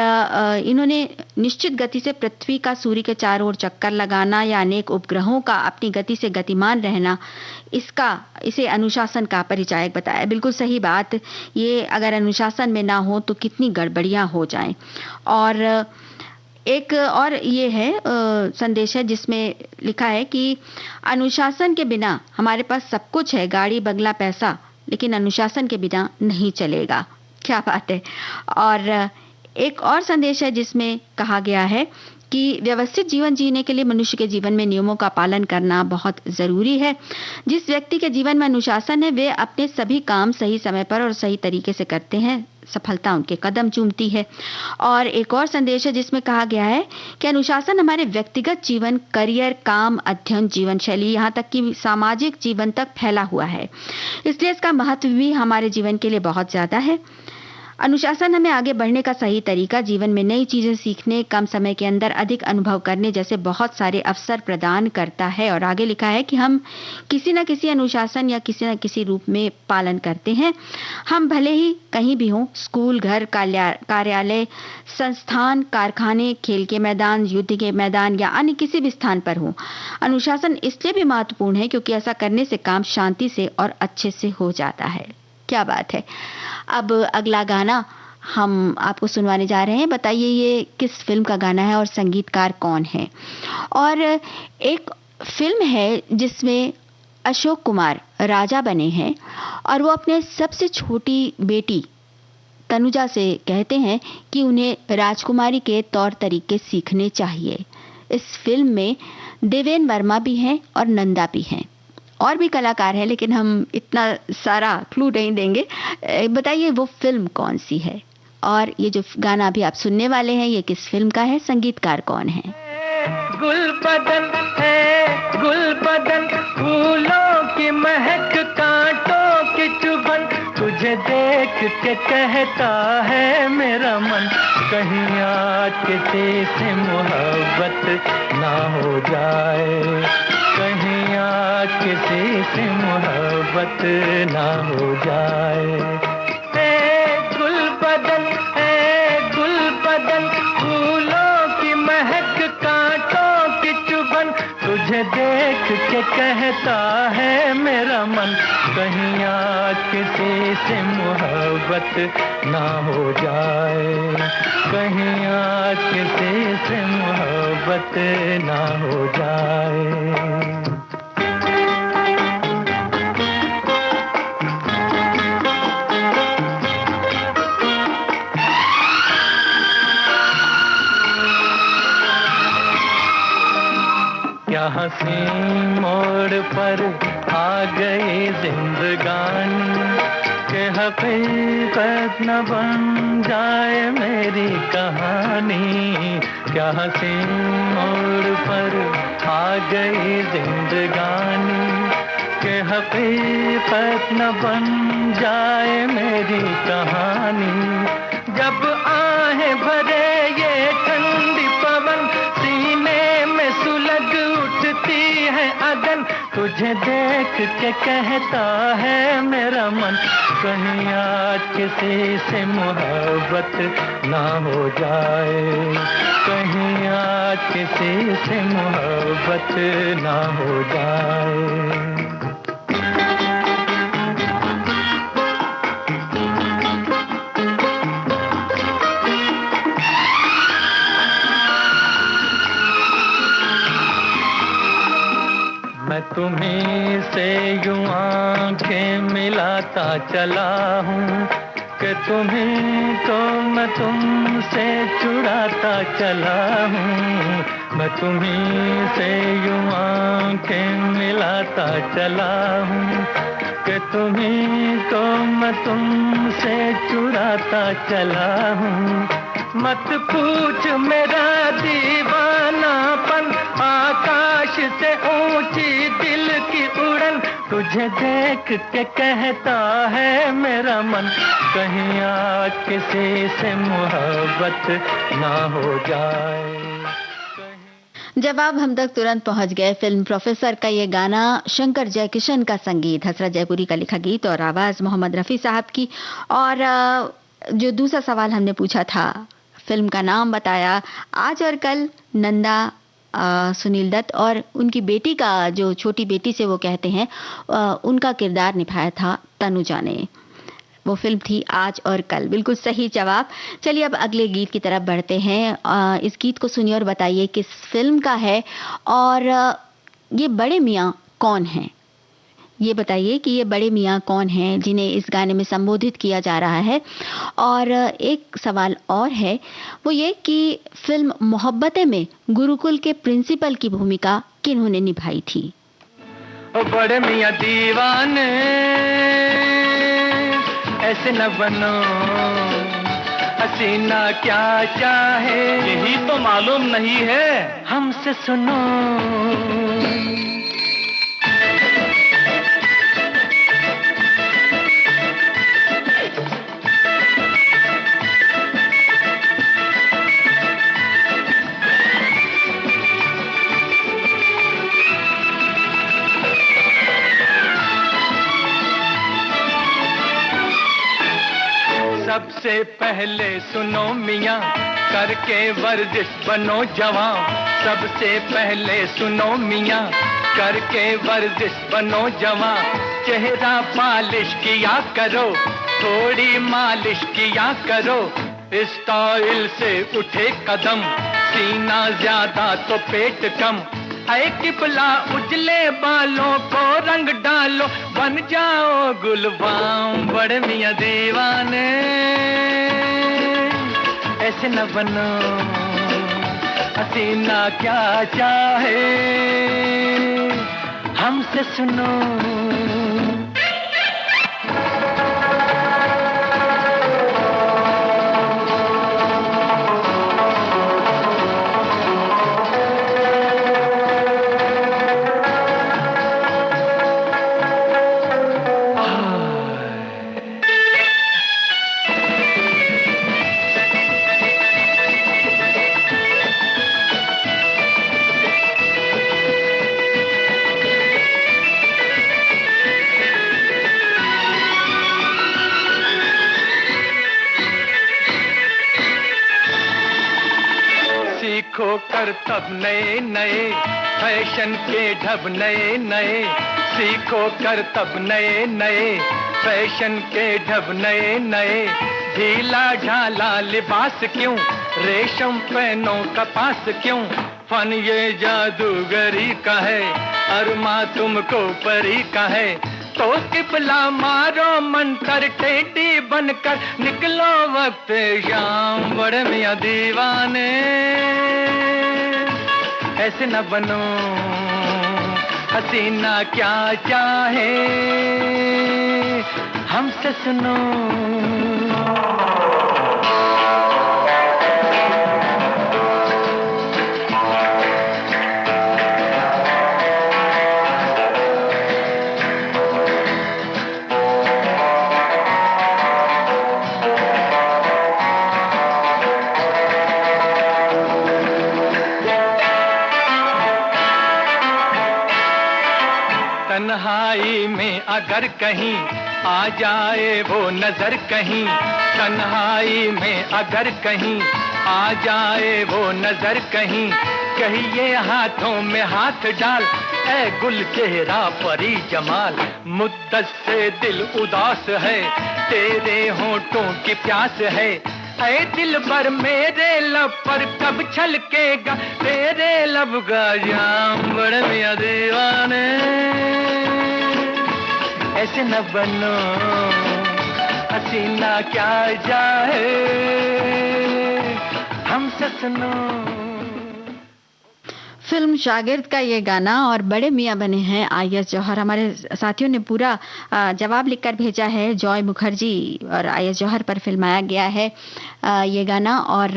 इन्होंने निश्चित गति से पृथ्वी का सूर्य के चारों ओर चक्कर लगाना या अनेक उपग्रहों का अपनी गति से गतिमान रहना, इसे अनुशासन का परिचायक बताया। बिल्कुल सही बात। ये अगर अनुशासन में ना हो तो कितनी गड़बड़ियां हो जाएं। और एक और ये है संदेश है जिसमें लिखा है कि अनुशासन के बिना हमारे पास सब कुछ है, गाड़ी बंगला पैसा, लेकिन अनुशासन के बिना नहीं चलेगा। क्या बात है। और एक और संदेश है जिसमें कहा गया है कि व्यवस्थित जीवन जीने के लिए मनुष्य के जीवन में नियमों का पालन करना बहुत जरूरी है। जिस व्यक्ति के जीवन में अनुशासन है वे अपने सभी काम सही समय पर और सही तरीके से करते हैं, सफलता उनके कदम चूमती है। और एक और संदेश है जिसमें कहा गया है कि अनुशासन हमारे व्यक्तिगत जीवन, करियर, काम, अध्ययन, जीवन शैली, यहाँ तक कि सामाजिक जीवन तक फैला हुआ है, इसलिए इसका महत्व भी हमारे जीवन के लिए बहुत ज्यादा है। अनुशासन हमें आगे बढ़ने का सही तरीका, जीवन में नई चीजें सीखने, कम समय के अंदर अधिक अनुभव करने जैसे बहुत सारे अवसर प्रदान करता है। और आगे लिखा है कि हम किसी न किसी अनुशासन या किसी न किसी रूप में पालन करते हैं। हम भले ही कहीं भी हों, स्कूल, घर, कार्यालय, संस्थान, कारखाने, खेल के मैदान, युद्ध के मैदान या अन्य किसी भी स्थान पर हो, अनुशासन इसलिए भी महत्वपूर्ण है क्योंकि ऐसा करने से काम शांति से और अच्छे से हो जाता है। क्या बात है। अब अगला गाना हम आपको सुनवाने जा रहे हैं। बताइए ये किस फिल्म का गाना है और संगीतकार कौन है। और एक फिल्म है जिसमें अशोक कुमार राजा बने हैं और वो अपने सबसे छोटी बेटी तनुजा से कहते हैं कि उन्हें राजकुमारी के तौर तरीके सीखने चाहिए। इस फिल्म में देवेन वर्मा भी हैं और नंदा भी हैं, और भी कलाकार हैं, लेकिन हम इतना सारा क्लू नहीं देंगे। बताइए वो फिल्म कौन सी है, और ये जो गाना अभी आप सुनने वाले हैं ये किस फिल्म का है, संगीतकार कौन है? गुल बदन है गुल बदन, फूलों की महक, कांटों की चुभन, तुझे देख के कहता है मेरा मन, कहीं आज किसी से मोहब्बत ना हो जाए, कहीं आज किसी से मोहब्बत ना हो जाए। गुल बदन है गुल बदन, फूलों की महक, कांटों की चुभन, तुझे देख के कहता है मेरा मन, कहीं आज किसी से मोहब्बत ना हो जाए, कहीं आज किसी से मोहब्बत ना हो जाए। क्या हंसी मोड़ पर आ गई जिंदगानी, कि हकीकत न बन जाए मेरी कहानी, क्या हंसी मोड़ पर आ गई जिंदगानी, कि हकीकत न बन जाए मेरी कहानी, जब आहें भरे ये ठंडी पवन, सीने में सुलग उठती है अगन, तुझे देख के कहता है मेरा मन, कहीं आज किसी से मोहब्बत ना हो जाए, कहीं आज किसी से मोहब्बत ना हो जाए। मैं तुम्हीं से यूं आंखें मिलाता चला हूँ, कि तुम्हीं को मैं तुमसे चुराता चला हूँ, मैं तुम्हीं से यूं आंखें मिलाता चला हूँ, कि तुम्हीं को मैं तुमसे चुराता चला हूँ। मत पूछ मेरा दीवानापन, आकाश से ऊंची दिल की उड़न, तुझे देख के कहता है मेरा मन, कहीं आज किसी से मोहब्बत ना हो जाए। जवाब हम तक तुरंत पहुंच गए। फिल्म प्रोफेसर का ये गाना, शंकर जयकिशन का संगीत, हसरत जयपुरी का लिखा गीत और आवाज मोहम्मद रफ़ी साहब की। और जो दूसरा सवाल हमने पूछा था, फिल्म का नाम बताया, आज और कल, नंदा सुनील दत्त और उनकी बेटी का, जो छोटी बेटी से वो कहते हैं, उनका किरदार निभाया था तनुजा ने। वो फिल्म थी आज और कल। बिल्कुल सही जवाब। चलिए अब अगले गीत की तरफ बढ़ते हैं। इस गीत को सुनिए और बताइए किस फिल्म का है, और ये बड़े मियाँ कौन हैं। ये बताइए कि ये बड़े मियाँ कौन हैं जिन्हें इस गाने में संबोधित किया जा रहा है। और एक सवाल और है, वो ये कि फिल्म मोहब्बतें में गुरुकुल के प्रिंसिपल की भूमिका किन्होंने निभाई थी। ओ बड़े मियाँ दीवाने ऐसे न बनो, हसीना क्या चाहे यही तो मालूम नहीं है, हमसे सुनो। सबसे पहले सुनो मियाँ, करके वर्जिश बनो जवां। सबसे पहले सुनो मियाँ, करके वर्जिश बनो जवां। चेहरा पालिश किया करो, थोड़ी मालिश किया करो। स्टाइल से उठे कदम, सीना ज्यादा तो पेट कम। है किबला उजले बालों को रंग डालो, बन जाओ गुलबाम बड़े मियाँ दीवाने। ऐसे न बनो, हसीना क्या चाहे हमसे सुनो। सीखो कर तब नए नए फैशन के ढब नए नए, सीखो कर तब नए नए फैशन के ढब नए नए। ढीला ढाला लिबास क्यों, रेशम पहनो कपास क्यों, फन ये जादूगरी का है, अरमा तुमको परी का है। तो किबला मारो मंतर, टेढ़ी बनकर निकलो वक्त शाम, बड़े मियां दीवाने ऐसे न बनो, हसीना क्या चाहे हमसे सुनो। तन्हाई में अगर कहीं आ जाए वो नजर कहीं, तन्हाई में अगर कहीं आ जाए वो नजर कहीं, कहिए हाथों में हाथ डाल ऐ गुल चेहरा परी जमाल। मुद्दत से दिल उदास है, तेरे होंठों की प्यास है, ऐ दिल भर मेरे लब पर कब छलकेगा तेरे लब का जाम, बड़े मियां दीवाने ऐसे न बनो, हसीना क्या जाए हमसे सुनो। फिल्म शागिर्द का ये गाना और बड़े मियां बने हैं आयस जौहर। हमारे साथियों ने पूरा जवाब लिखकर भेजा है। जॉय मुखर्जी और आयस जौहर पर फिल्माया गया है ये गाना। और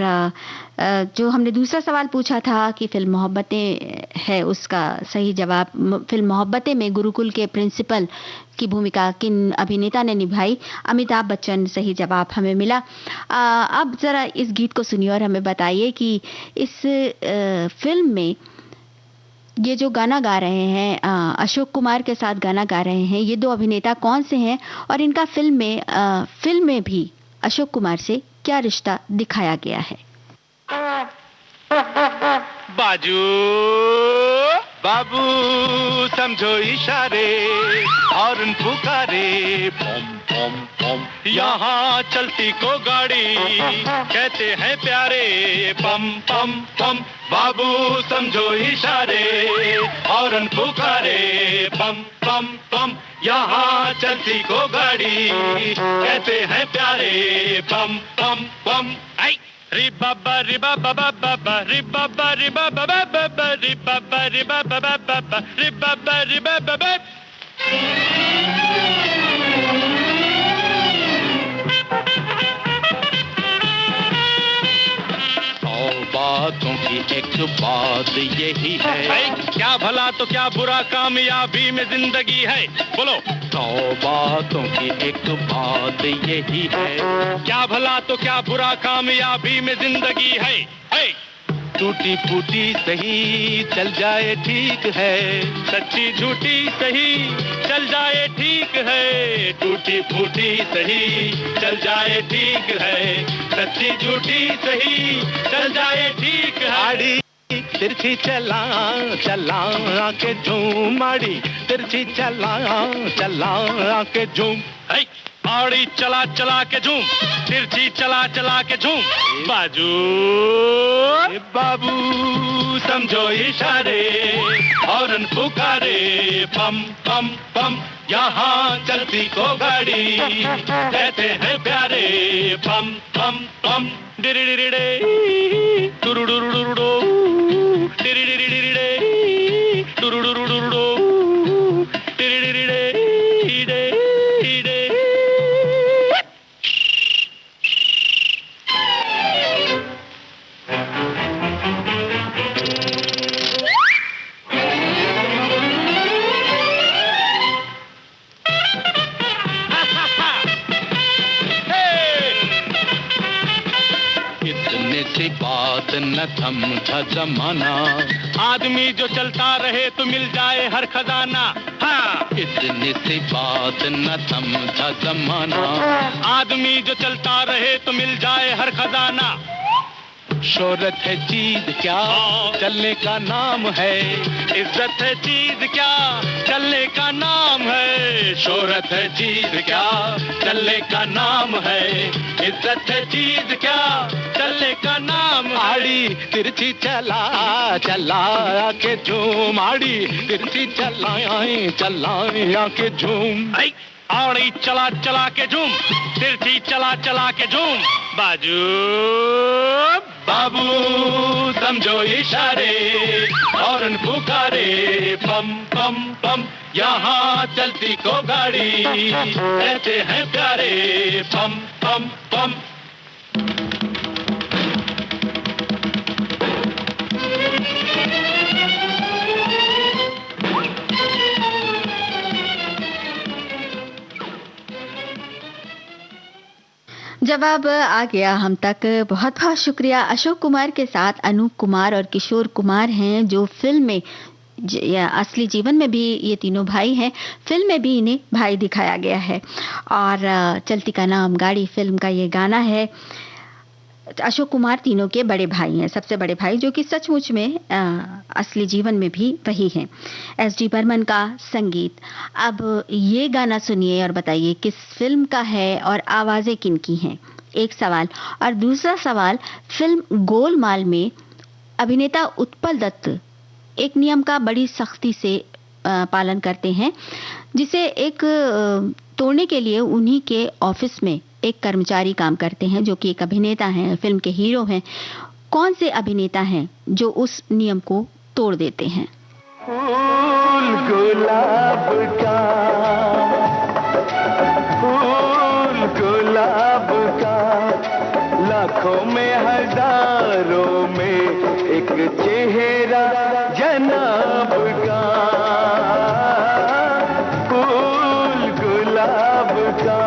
जो हमने दूसरा सवाल पूछा था कि फिल्म मोहब्बतें है, उसका सही जवाब फिल्म मोहब्बतें में गुरुकुल के प्रिंसिपल की भूमिका किन अभिनेता ने निभाई, अमिताभ बच्चन सही जवाब हमें मिला। अब जरा इस गीत को सुनिए और हमें बताइए कि इस फिल्म में ये जो गाना गा रहे हैं अशोक कुमार के साथ गाना गा रहे हैं, ये दो अभिनेता कौन से हैं और इनका फिल्म में भी अशोक कुमार से क्या रिश्ता दिखाया गया है। बाजू बाबू समझो इशारे, हॉर्न पुकारे पम पम पम, यहाँ चलती को गाड़ी कहते हैं प्यारे पम पम पम। बाबू समझो इशारे, हॉर्न पुकारे पम पम पम, यहाँ चलती को गाड़ी कहते हैं प्यारे पम पम पम। आई रि बाबा रि बाबा बाबा रि बाबा रि बाबा बाबा रि बाबा रि बाबा बाबा रि बाबा रि बाबा। बातों की एक बात यही है, क्या भला तो क्या बुरा कामयाबी में जिंदगी है, बोलो। 100 बातों की एक बात यही है, क्या भला तो क्या बुरा कामयाबी में जिंदगी है। टूटी फूटी सही चल जाए ठीक है, सच्ची झूठी सही चल जाए ठीक है। टूटी फूटी सही चल जाए ठीक है, सच्ची झूठी सही चल जाए ठीक है। आड़ी तिरछी चला चला के झूम, माड़ी तिरछी चला चला के झूम। आड़ी चला चला के झूम, तिरछी चला चला के झूम। बाजू बाबू समझो इशारे, हॉर्न पुकारे पम पम पम। यहाँ चलती को गाड़ी कहते हैं प्यारे, पम पम पम डिरिडिरिडे टुरुडुरुडुरुडो डिरिडिरिडिरिडे टुरुडुरुडुरुडो डिरिडिरिडे इडे इडे। इतने सी बात न थमता जमाना, आदमी जो चलता रहे तो मिल जाए हर खजाना। हाँ, इतनी सी बात न थमता जमाना, आदमी जो चलता रहे तो मिल जाए हर खजाना। शोहरत है चीज क्या, चलने का नाम है। इज्जत है चीज क्या, चलने का नाम है। शोहरत है चीज क्या, चलने का नाम है। इज्जत है चीज क्या, चलने का नाम। आड़ी तिरछी चला चला के झूम, आड़ी तिरछी चलाए चलाए आके झूम। आड़ी चला चला के झूम, तिरछी चला चला के झूम। बाजू बाबू समझो इशारे, हॉर्न पुकारे, पम पम पम यहाँ चलती को गाड़ी कहते हैं प्यारे, पम पम पम। जवाब आ गया हम तक। बहुत बहुत शुक्रिया। अशोक कुमार के साथ अनूप कुमार और किशोर कुमार हैं, जो फिल्म में या असली जीवन में भी ये तीनों भाई हैं। फिल्म में भी इन्हें भाई दिखाया गया है। और चलती का नाम गाड़ी फिल्म का ये गाना है। अशोक कुमार तीनों के बड़े भाई हैं, सबसे बड़े भाई, जो कि सचमुच में असली जीवन में भी वही हैं। एस.डी. बर्मन का संगीत। अब ये गाना सुनिए और बताइए किस फिल्म का है और आवाजें किनकी हैं, एक सवाल। और दूसरा सवाल, फिल्म गोलमाल में अभिनेता उत्पल दत्त एक नियम का बड़ी सख्ती से पालन करते हैं, जिसे एक तोड़ने के लिए उन्हीं के ऑफिस में एक कर्मचारी काम करते हैं, जो कि एक अभिनेता हैं, फिल्म के हीरो हैं। कौन से अभिनेता हैं जो उस नियम को तोड़ देते हैं? फूल गुलाब का, फूल गुलाब का, लाखों में हजारों में एक चेहरा जनाब का। फूल गुलाब का,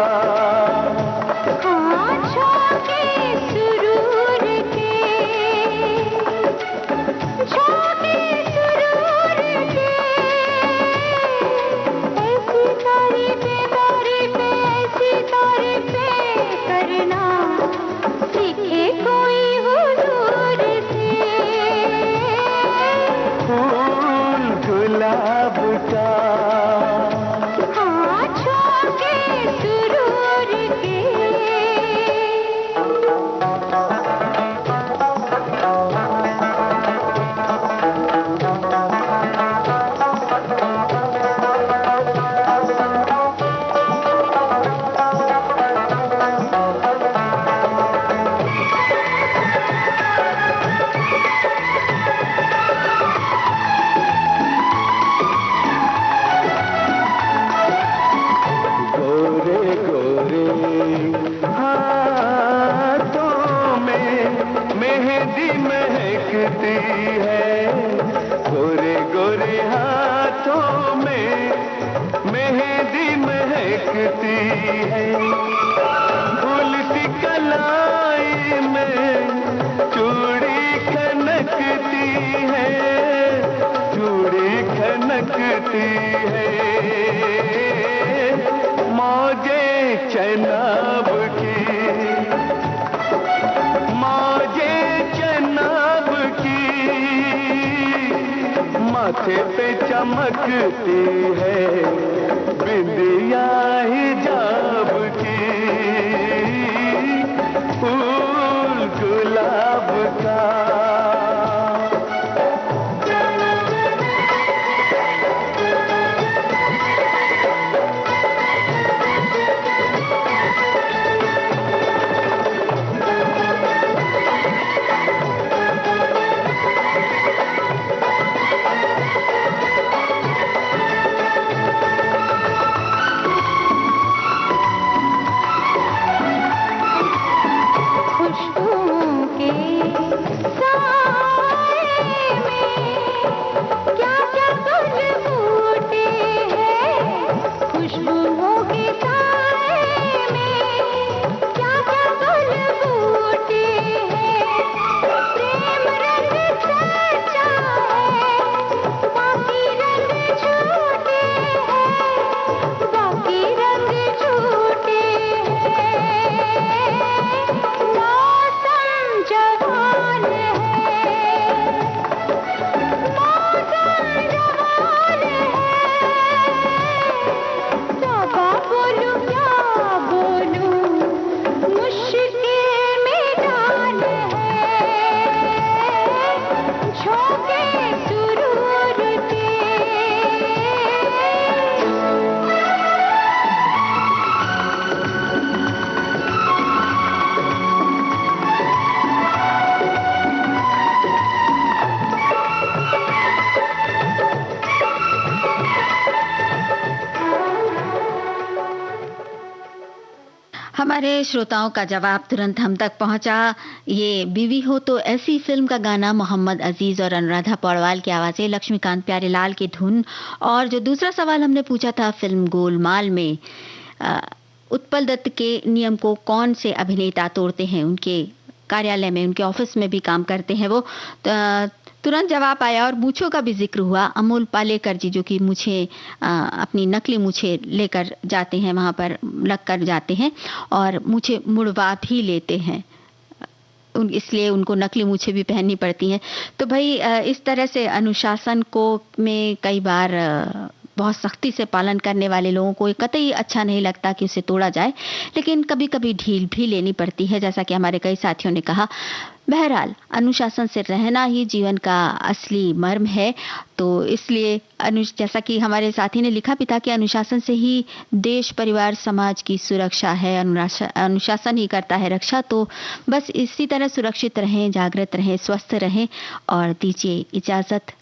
माथे पे चमकती है बिंदिया हिजाब की। फूल गुलाब का, सारे श्रोताओं का जवाब तुरंत हम तक पहुंचा। ये बीवी हो तो ऐसी फिल्म का गाना मोहम्मद अजीज और अनुराधा पौडवाल की आवाजें, लक्ष्मीकांत प्यारेलाल की धुन। और जो दूसरा सवाल हमने पूछा था फिल्म गोलमाल में उत्पल दत्त के नियम को कौन से अभिनेता तोड़ते हैं, उनके कार्यालय में, उनके ऑफिस में भी काम करते हैं वो। तुरंत जवाब आया और मूछों का भी जिक्र हुआ। अमोल पालेकर जी जो कि मुझे अपनी नकली मूछें लेकर जाते हैं, वहाँ पर लग कर जाते हैं और मूछें मुड़वा भी लेते हैं, इसलिए उनको नकली मूछें भी पहननी पड़ती हैं। तो भाई इस तरह से अनुशासन को में कई बार बहुत सख्ती से पालन करने वाले लोगों को कतई अच्छा नहीं लगता कि उसे तोड़ा जाए, लेकिन कभी कभी ढील भी लेनी पड़ती है, जैसा कि हमारे कई साथियों ने कहा। बहरहाल अनुशासन से रहना ही जीवन का असली मर्म है। तो इसलिए जैसा कि हमारे साथी ने लिखा भी था कि अनुशासन से ही देश, परिवार, समाज की सुरक्षा है, अनुशासन ही करता है रक्षा। तो बस इसी तरह सुरक्षित रहें, जागृत रहें, स्वस्थ रहें और दीजिए इजाजत।